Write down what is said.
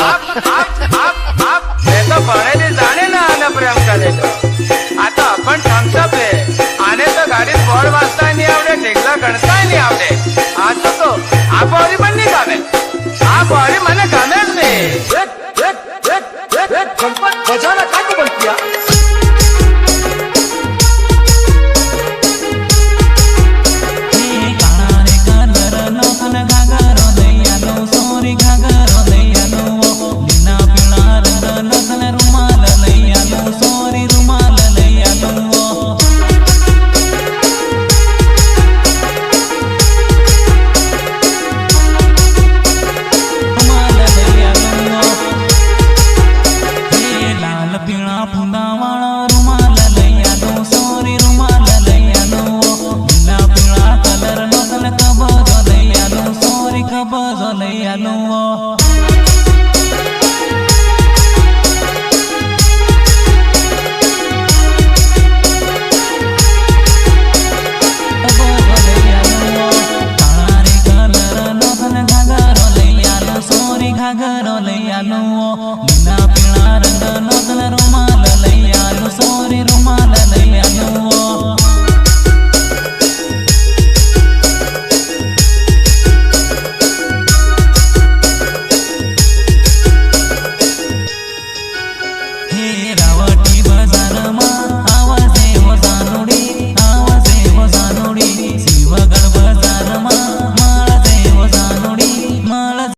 मैं तो भणेली जाणे ना आने प्रेम करे आता आपण थम्सअप है आने तो गाड़ी बोर्ड वाजता नहीं आवडे ढेकला गणता नहीं आवडे आज तो आपोरी पण नहीं खावे